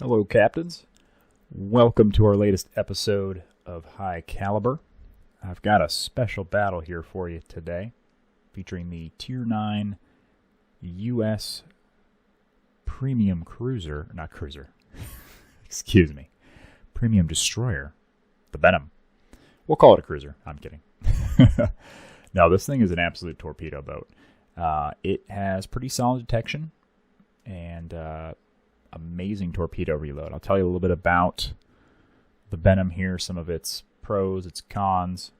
Hello, captains. Welcome to our latest episode of High Cailber. I've got a special battle here for you today, featuring the Tier 9 U.S. Premium Premium Destroyer, the Benham. We'll call it a cruiser. I'm kidding. No, this thing is an absolute torpedo boat. It has pretty solid detection and amazing torpedo reload. I'll tell you a little bit about the Benham here, some of its pros, its cons,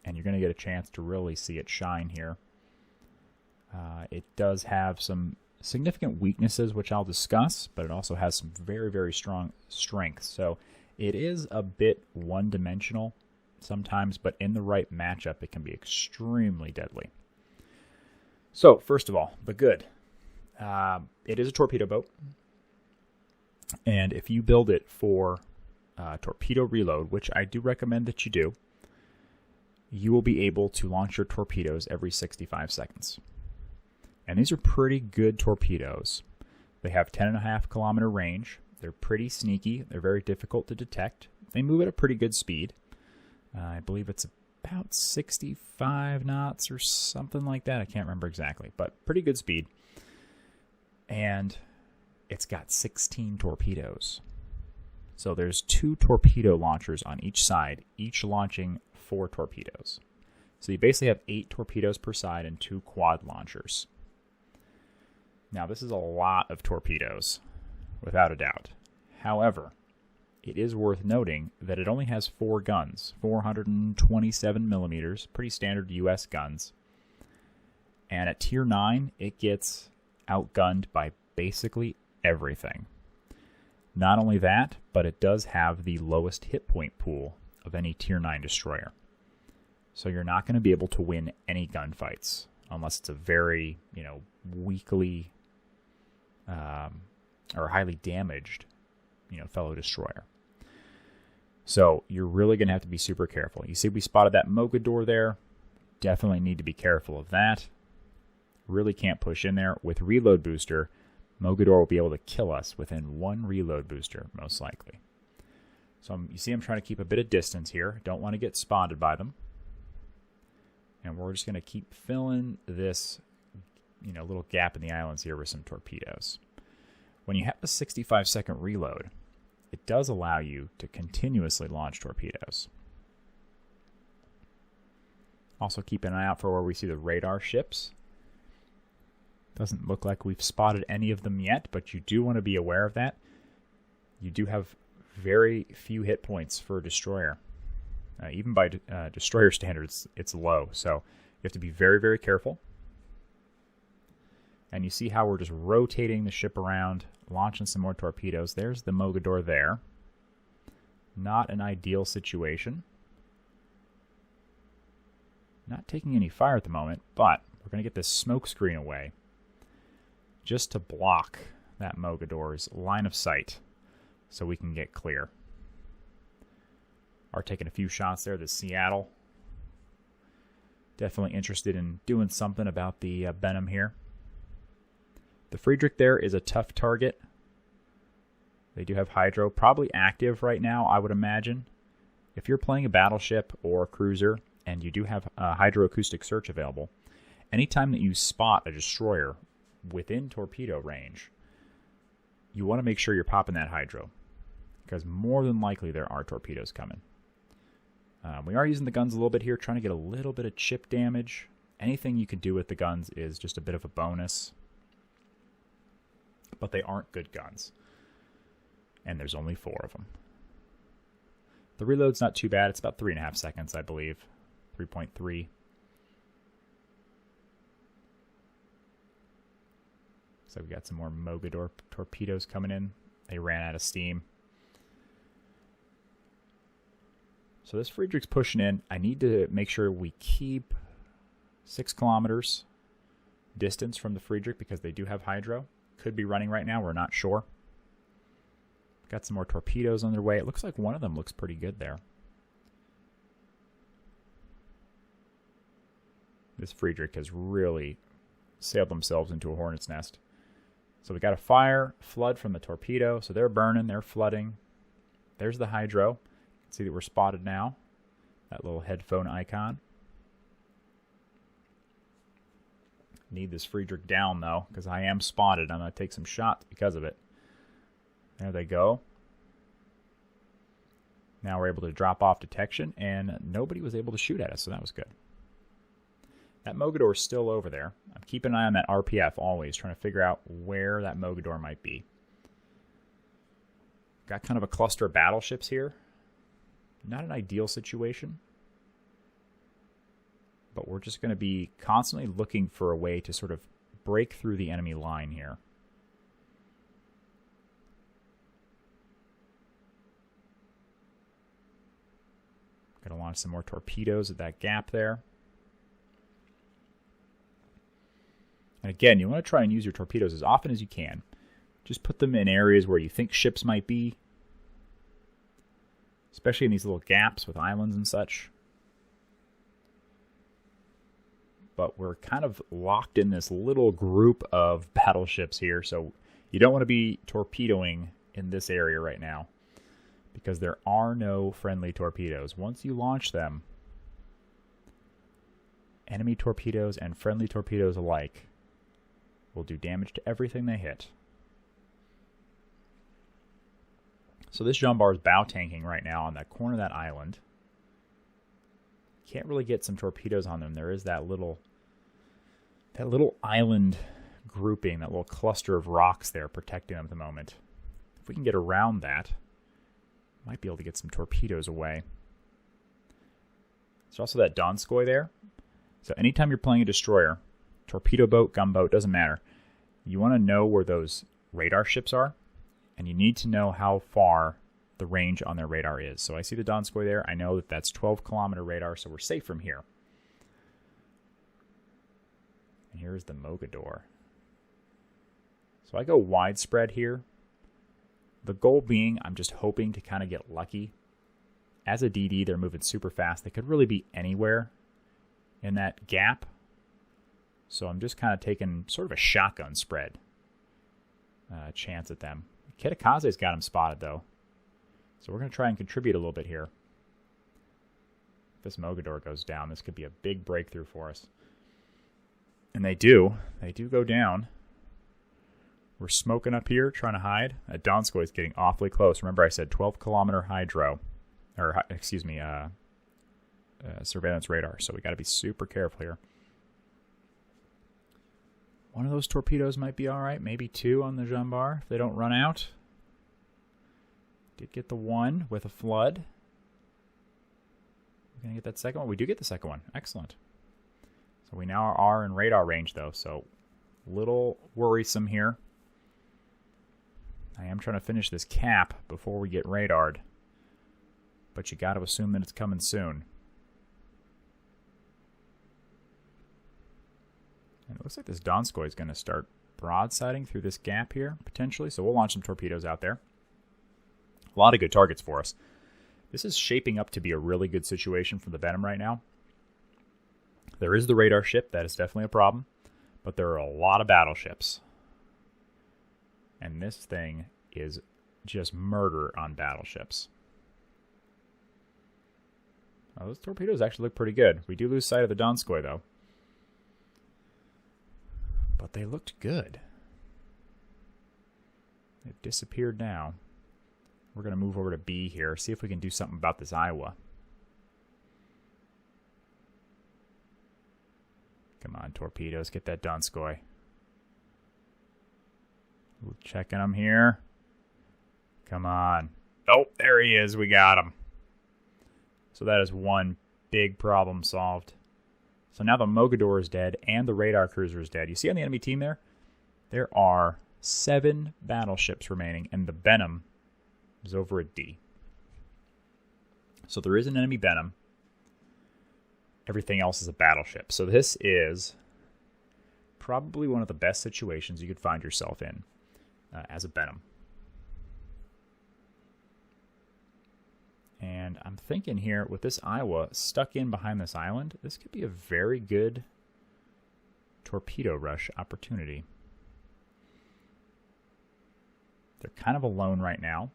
and you're going to get a chance to really see it shine here. It does have some significant weaknesses, which I'll discuss, but it also has some very, very strong strengths. So it is a bit one-dimensional sometimes, but in the right matchup, it can be extremely deadly. So, first of all, the good. It is a torpedo boat, and if you build it for torpedo reload, which I do recommend that you do, you will be able to launch your torpedoes every 65 seconds. And these are pretty good torpedoes. They have 10.5 kilometer range. They're pretty sneaky. They're very difficult to detect. They move at a pretty good speed. I believe it's about 65 knots or something like that. I can't remember exactly, but pretty good speed. And it's got 16 torpedoes. So there's 2 torpedo launchers on each side, each launching 4 torpedoes. So you basically have 8 torpedoes per side and 2 quad launchers. Now this is a lot of torpedoes, without a doubt. However, it is worth noting that it only has 4 guns, 427 millimeters, pretty standard US guns. And at Tier 9, it gets outgunned by basically everything. Not only that, but it does have the lowest hit point pool of any Tier 9 destroyer. So you're not going to be able to win any gunfights unless it's a very, weakly or highly damaged, fellow destroyer. So you're really going to have to be super careful. You see we spotted that Mogador there. Definitely need to be careful of that. Really can't push in there. With reload booster, Mogador will be able to kill us within 1 reload booster, most likely. So you see I'm trying to keep a bit of distance here. Don't want to get spotted by them. And we're just going to keep filling this little gap in the islands here with some torpedoes. When you have a 65-second reload, it does allow you to continuously launch torpedoes. Also keep an eye out for where we see the radar ships. Doesn't look like we've spotted any of them yet, but you do want to be aware of that. You do have very few hit points for a destroyer. Even by destroyer standards, it's low. So you have to be very, very careful. And you see how we're just rotating the ship around, launching some more torpedoes. There's the Mogador there. Not an ideal situation. Not taking any fire at the moment, but we're going to get this smoke screen away just to block that Mogador's line of sight so we can get clear. Are taking a few shots there. The Seattle. Definitely interested in doing something about the Benham here. The Friedrich there is a tough target. They do have hydro, probably active right now, I would imagine. If you're playing a battleship or a cruiser and you do have hydroacoustic search available, anytime that you spot a destroyer within torpedo range, you want to make sure you're popping that hydro, because more than likely there are torpedoes coming. We are using the guns a little bit here, trying to get a little bit of chip damage. Anything you can do with the guns is just a bit of a bonus. But they aren't good guns. And there's only 4 of them. The reload's not too bad. It's about 3.5 seconds, I believe. 3.3. So we got some more Mogador torpedoes coming in. They ran out of steam. So this Friedrich's pushing in. I need to make sure we keep 6 kilometers distance from the Friedrich because they do have hydro. Could be running right now. We're not sure. Got some more torpedoes on their way. It looks like one of them looks pretty good there. This Friedrich has really sailed themselves into a hornet's nest. So we got a fire flood from the torpedo. So they're burning, they're flooding. There's the hydro. You can see that we're spotted now. That little headphone icon. Need this Friedrich down, though, because I am spotted. I'm going to take some shots because of it. There they go. Now we're able to drop off detection, and nobody was able to shoot at us, so that was good. That Mogador is still over there. I'm keeping an eye on that RPF always, trying to figure out where that Mogador might be. Got kind of a cluster of battleships here. Not an ideal situation. But we're just going to be constantly looking for a way to sort of break through the enemy line here. Going to launch some more torpedoes at that gap there. And again, you want to try and use your torpedoes as often as you can. Just put them in areas where you think ships might be. Especially in these little gaps with islands and such. But we're kind of locked in this little group of battleships here, so you don't want to be torpedoing in this area right now, because there are no friendly torpedoes. Once you launch them, enemy torpedoes and friendly torpedoes alike will do damage to everything they hit. So this Ambar is bow tanking right now on that corner of that island. Can't really get some torpedoes on them. There is that little island grouping, that little cluster of rocks there protecting them at the moment. If we can get around that, might be able to get some torpedoes away. There's also that Donskoy there. So anytime you're playing a destroyer, torpedo boat, gunboat, doesn't matter. You want to know where those radar ships are, and you need to know how far the range on their radar is. So I see the Donskoy there. I know that that's 12-kilometer radar, so we're safe from here. And here's the Mogador. So I go widespread here. The goal being, I'm just hoping to kind of get lucky. As a DD, they're moving super fast. They could really be anywhere in that gap. So I'm just kind of taking sort of a shotgun spread chance at them. Kitakaze's got him spotted, though. So we're going to try and contribute a little bit here. If this Mogador goes down, this could be a big breakthrough for us. And they do. They do go down. We're smoking up here, trying to hide. Donskoy is getting awfully close. Remember I said 12-kilometer hydro. Or, excuse me, surveillance radar. So we got to be super careful here. One of those torpedoes might be all right. Maybe two on the Ambar if they don't run out. Did get the one with a flood. We're going to get that second one. We do get the second one. Excellent. So we now are in radar range, though. So a little worrisome here. I am trying to finish this cap before we get radared. But you got to assume that it's coming soon. And it looks like this Donskoy is going to start broadsiding through this gap here, potentially. So we'll launch some torpedoes out there. A lot of good targets for us. This is shaping up to be a really good situation for the Benham right now. There is the radar ship. That is definitely a problem. But there are a lot of battleships. And this thing is just murder on battleships. Oh, those torpedoes actually look pretty good. We do lose sight of the Donskoy, though. But they looked good. They've disappeared now. We're going to move over to B here, see if we can do something about this Iowa. Come on, torpedoes, get that Donskoy. Ooh, checking them here. Come on. Oh, there he is. We got him. So that is one big problem solved. So now the Mogador is dead and the radar cruiser is dead. You see on the enemy team there? There are 7 battleships remaining, and the Benham is over at D. So there is an enemy Benham. Everything else is a battleship. So this is probably one of the best situations you could find yourself in as a Benham. And I'm thinking here, with this Iowa stuck in behind this island, this could be a very good torpedo rush opportunity. They're kind of alone right now.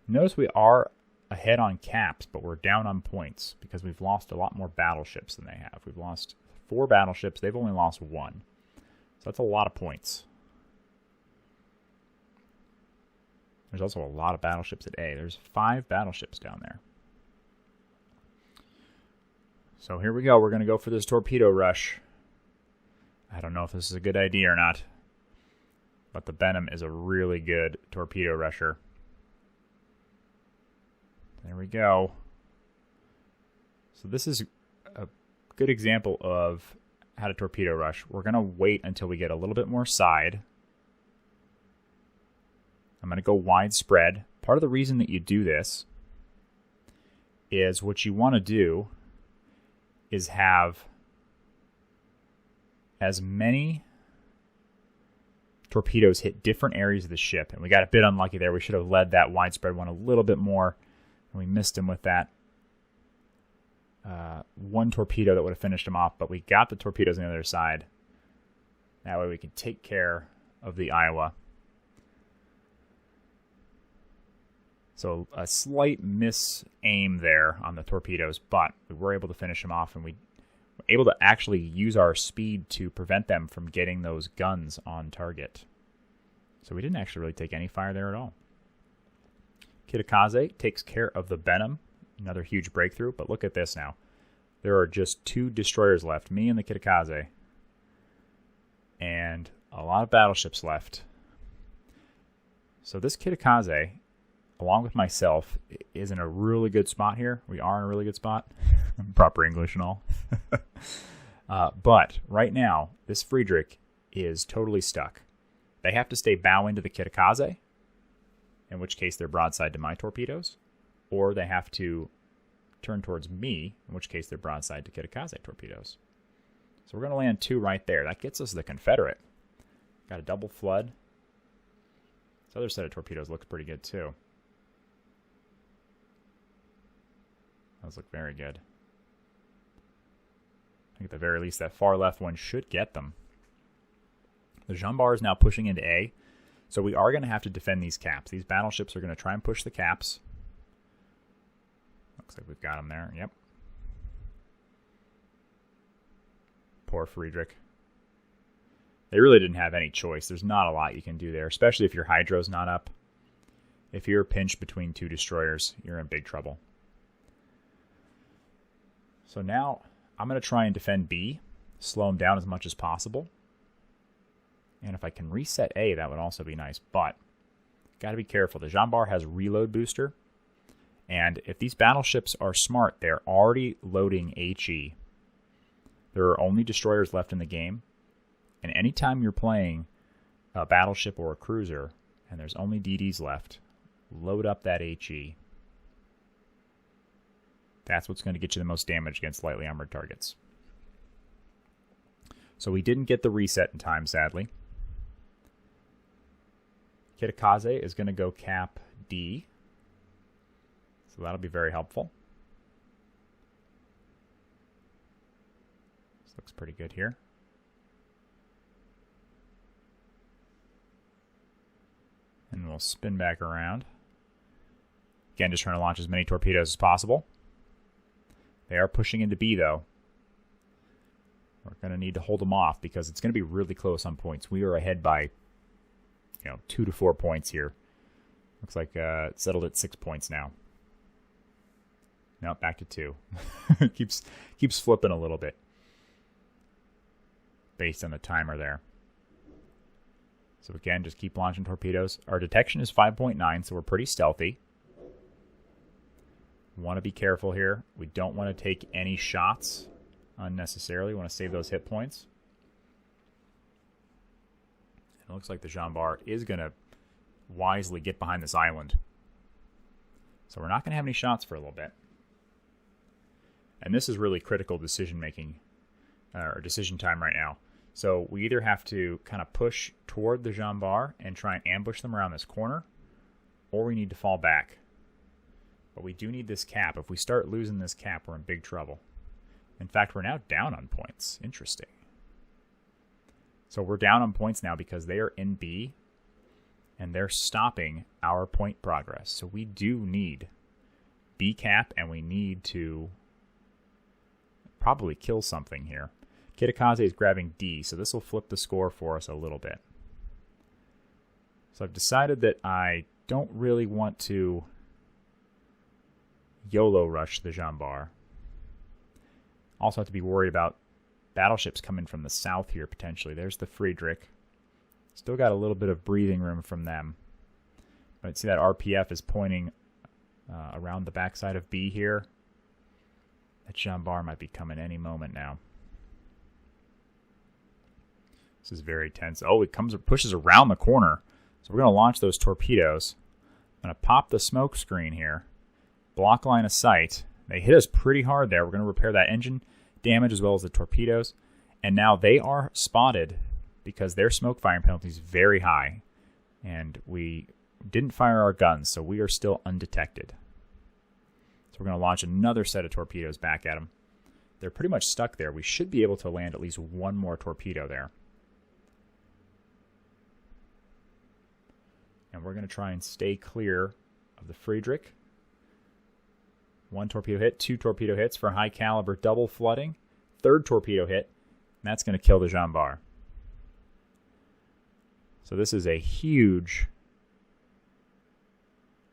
Notice we are ahead on caps, but we're down on points because we've lost a lot more battleships than they have. We've lost 4 battleships. They've only lost 1. So that's a lot of points. There's also a lot of battleships at A. There's 5 battleships down there. So here we go. We're going to go for this torpedo rush. I don't know if this is a good idea or not, but the Benham is a really good torpedo rusher. There we go. So this is a good example of how to torpedo rush. We're going to wait until we get a little bit more side. I'm going to go widespread. Part of the reason that you do this is what you want to do is have as many torpedoes hit different areas of the ship. And we got a bit unlucky there. We should have led that widespread one a little bit more. And we missed him with that one torpedo that would have finished him off. But we got the torpedoes on the other side. That way we can take care of the Iowa. So a slight miss-aim there on the torpedoes, but we were able to finish them off, and we were able to actually use our speed to prevent them from getting those guns on target. So we didn't actually really take any fire there at all. Kitakaze takes care of the Benham, another huge breakthrough, but look at this now. There are just 2 destroyers left, me and the Kitakaze, and a lot of battleships left. So this Kitakaze, along with myself, is in a really good spot here. We are in a really good spot. Proper English and all. But right now, this Friedrich is totally stuck. They have to stay bow into the Kitakaze, in which case they're broadside to my torpedoes, or they have to turn towards me, in which case they're broadside to Kitakaze torpedoes. So we're going to land 2 right there. That gets us the Confederate. Got a double flood. This other set of torpedoes looks pretty good too. Those look very good. I think at the very least that far left one should get them. The Ambar is now pushing into A, so we are going to have to defend these caps. These battleships are going to try and push the caps. Looks like we've got them there. Yep. Poor Friedrich. They really didn't have any choice. There's not a lot you can do there, especially if your hydro's not up. If you're pinched between 2 destroyers, you're in big trouble. So now I'm going to try and defend B, slow him down as much as possible. And if I can reset A, that would also be nice. But got to be careful. The Ambar has reload booster. And if these battleships are smart, they're already loading HE. There are only destroyers left in the game. And anytime you're playing a battleship or a cruiser, and there's only DDs left, load up that HE. That's what's going to get you the most damage against lightly armored targets. So we didn't get the reset in time, sadly. Kitakaze is going to go cap D. So that'll be very helpful. This looks pretty good here. And we'll spin back around. Again, just trying to launch as many torpedoes as possible. They are pushing into B, though. We're going to need to hold them off because it's going to be really close on points. We are ahead by, 2 to 4 points here. Looks like it's settled at 6 points now. No, back to 2. keeps flipping a little bit based on the timer there. So again, just keep launching torpedoes. Our detection is 5.9, so we're pretty stealthy. We want to be careful here. We don't want to take any shots unnecessarily. We want to save those hit points. And it looks like the Ambar is going to wisely get behind this island. So we're not going to have any shots for a little bit. And this is really critical decision making, or decision time right now. So we either have to kind of push toward the Ambar and try and ambush them around this corner, or we need to fall back. But we do need this cap. If we start losing this cap, we're in big trouble. In fact, we're now down on points. Interesting. So we're down on points now because they are in B, and they're stopping our point progress. So we do need B cap, and we need to probably kill something here. Kitakaze is grabbing D, so this will flip the score for us a little bit. So I've decided that I don't really want to YOLO rush the Ambar. Also have to be worried about battleships coming from the south here, potentially. There's the Friedrich. Still got a little bit of breathing room from them. But see that RPF is pointing around the backside of B here. That Ambar might be coming any moment now. This is very tense. Oh, it pushes around the corner. So we're going to launch those torpedoes. I'm going to pop the smoke screen here. Block line of sight. They hit us pretty hard there. We're going to repair that engine damage as well as the torpedoes. And now they are spotted because their smoke firing penalty is very high. And we didn't fire our guns, so we are still undetected. So we're going to launch another set of torpedoes back at them. They're pretty much stuck there. We should be able to land at least one more torpedo there. And we're going to try and stay clear of the Friedrich. One torpedo hit, two torpedo hits for High Cailber double flooding. Third torpedo hit, and that's going to kill the Ambar. So this is a huge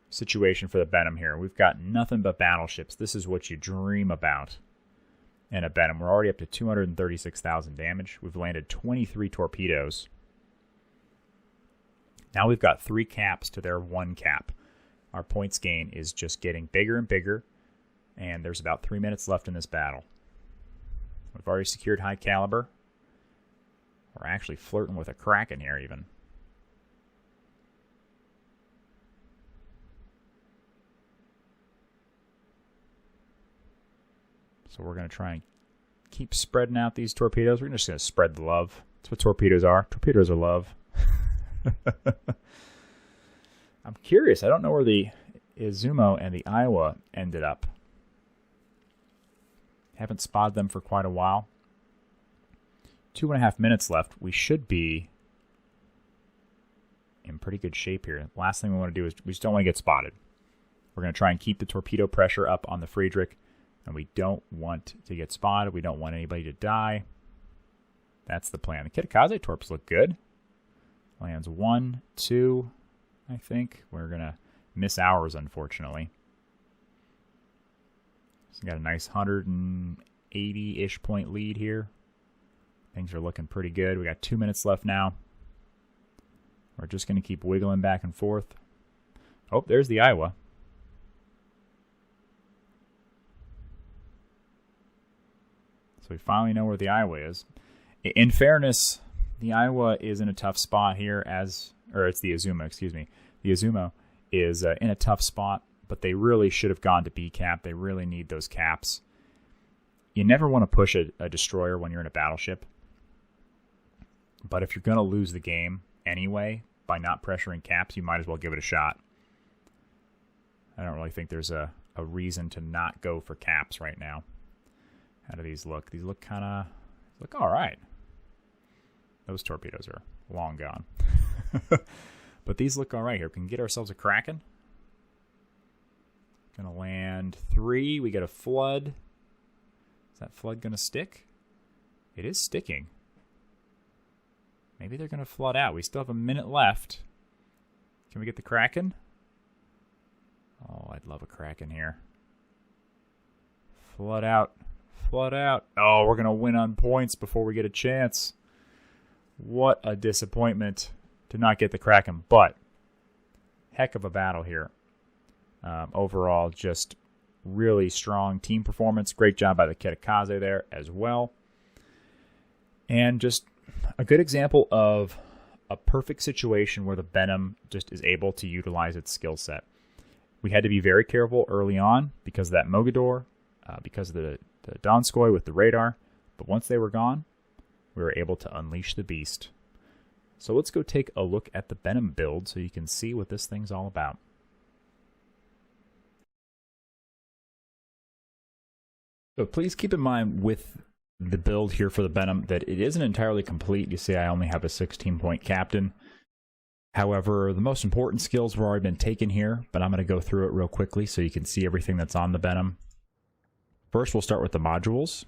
situation for the Benham here. We've got nothing but battleships. This is what you dream about in a Benham. We're already up to 236,000 damage. We've landed 23 torpedoes. Now we've got 3 caps to their 1 cap. Our points gain is just getting bigger and bigger, and there's about 3 minutes left in this battle. We've already secured High Cailber. We're actually flirting with a Kraken here even. So we're going to try and keep spreading out these torpedoes. We're just going to spread the love. That's what torpedoes are. Torpedoes are love. I'm curious. I don't know where the Izumo and the Iowa ended up. Haven't spotted them for quite a while. 2.5 minutes left. We should be in pretty good shape here. Last thing we want to do is we just don't want to get spotted. We're going to try and keep the torpedo pressure up on the Friedrich, and we don't want to get spotted. We don't want anybody to die. That's the plan. The Kitakaze torps look good. Lands 1, 2, I think. We're going to miss ours, unfortunately. So we got a nice 180-ish point lead here. Things are looking pretty good. We got 2 minutes left now. We're just going to keep wiggling back and forth. Oh, there's the Iowa. So we finally know where the Iowa is. In fairness, the Iowa is in a tough spot here or it's the Izumo, excuse me. The Izumo is in a tough spot, but they really should have gone to B cap. They really need those caps. You never want to push a destroyer when you're in a battleship. But if you're going to lose the game anyway by not pressuring caps, you might as well give it a shot. I don't really think there's a reason to not go for caps right now. How do these look? These look all right. Those torpedoes are long gone. But these look all right here. We can get ourselves a Kraken. Gonna land 3. We get a flood. Is that flood gonna stick? It is sticking. Maybe they're gonna flood out. We still have a minute left. Can we get the Kraken? Oh, I'd love a Kraken here. Flood out. Flood out. Oh, we're gonna win on points before we get a chance. What a disappointment to not get the Kraken, but heck of a battle here. Overall, just really strong team performance. Great job by the Kitakaze there as well. And just a good example of a perfect situation where the Benham just is able to utilize its skill set. We had to be very careful early on because of that Mogador, because of the Donskoy with the radar. But once they were gone, we were able to unleash the beast. So let's go take a look at the Benham build so you can see what this thing's all about. So please keep in mind with the build here for the Benham that it isn't entirely complete. You see I only have a 16-point captain. However, the most important skills have already been taken here, but I'm going to go through it real quickly so you can see everything that's on the Benham. First, we'll start with the modules.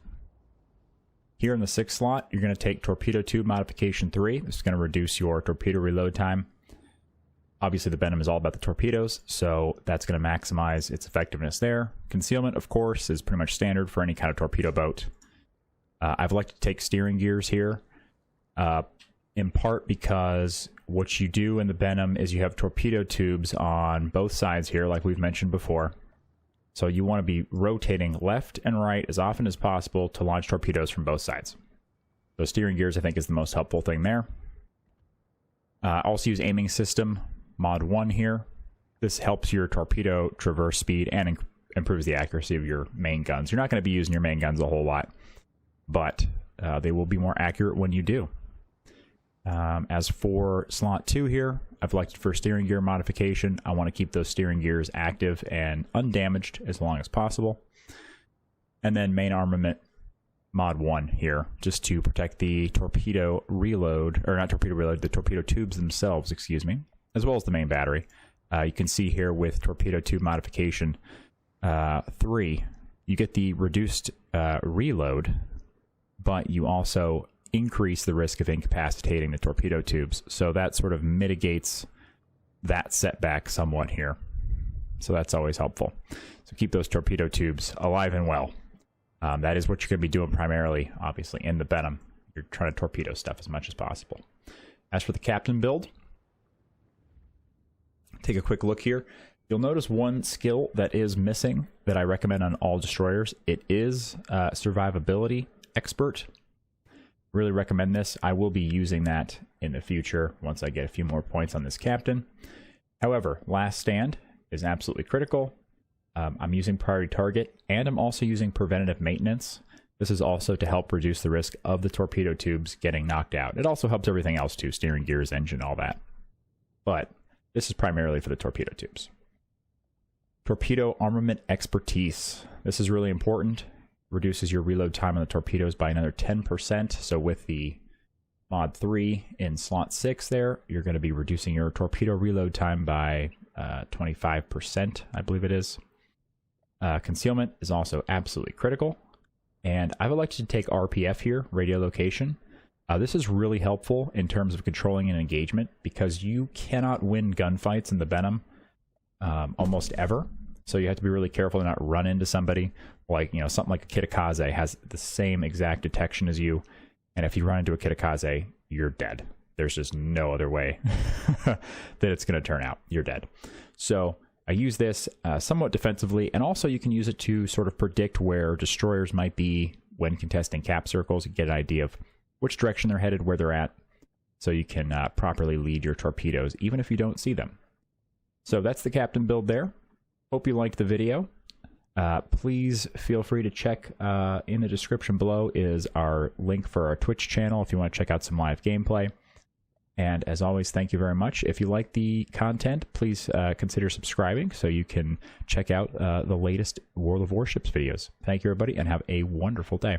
Here in the 6th slot, you're going to take Torpedo Tube Modification 3. This is going to reduce your torpedo reload time. Obviously, the Benham is all about the torpedoes, so that's going to maximize its effectiveness there. Concealment, of course, is pretty much standard for any kind of torpedo boat. I've elected to take steering gears here, in part because what you do in the Benham is you have torpedo tubes on both sides here, like we've mentioned before. So you want to be rotating left and right as often as possible to launch torpedoes from both sides. So steering gears, I think, is the most helpful thing there. Also use aiming system mod 1 here. This helps your torpedo traverse speed and improves the accuracy of your main guns. You're not going to be using your main guns a whole lot, but they will be more accurate when you do. As for slot 2 here, I've elected for steering gear modification. I want to keep those steering gears active and undamaged as long as possible. And then main armament mod 1 here, just to protect the torpedo reload, or not torpedo reload, the torpedo tubes themselves, excuse me, as well as the main battery. You can see here with torpedo tube modification 3, you get the reduced reload, but you also increase the risk of incapacitating the torpedo tubes. So that sort of mitigates that setback somewhat here. So that's always helpful. So keep those torpedo tubes alive and well. That is what you're going to be doing primarily, obviously, in the Benham. You're trying to torpedo stuff as much as possible. As for the captain build, take a quick look here. You'll notice one skill that is missing that I recommend on all destroyers. It is survivability expert. Really recommend this. I will be using that in the future once I get a few more points on this captain. However, last stand is absolutely critical. I'm using priority target, and I'm also using preventative maintenance. This is also to help reduce the risk of the torpedo tubes getting knocked out. It also helps everything else too, steering gears, engine, all that. But this is primarily for the torpedo tubes. Torpedo armament expertise. This is really important. Reduces your reload time on the torpedoes by another 10%. So with the mod 3 in slot 6 there, you're going to be reducing your torpedo reload time by 25%, I believe it is. Concealment is also absolutely critical. And I've elected to take RPF here, radio location. This is really helpful in terms of controlling an engagement because you cannot win gunfights in the Benham almost ever. So you have to be really careful to not run into somebody. Like, you know, something like a Kitakaze has the same exact detection as you. And if you run into a Kitakaze, you're dead. There's just no other way that it's going to turn out. You're dead. So I use this somewhat defensively. And also you can use it to sort of predict where destroyers might be when contesting cap circles. You get an idea of which direction they're headed, where they're at. So you can properly lead your torpedoes, even if you don't see them. So that's the captain build there. Hope you liked the video. Please feel free to check in the description below is our link for our Twitch channel if you want to check out some live gameplay. And as always, thank you very much. If you like the content, please consider subscribing so you can check out the latest World of Warships videos. Thank you, everybody, and have a wonderful day.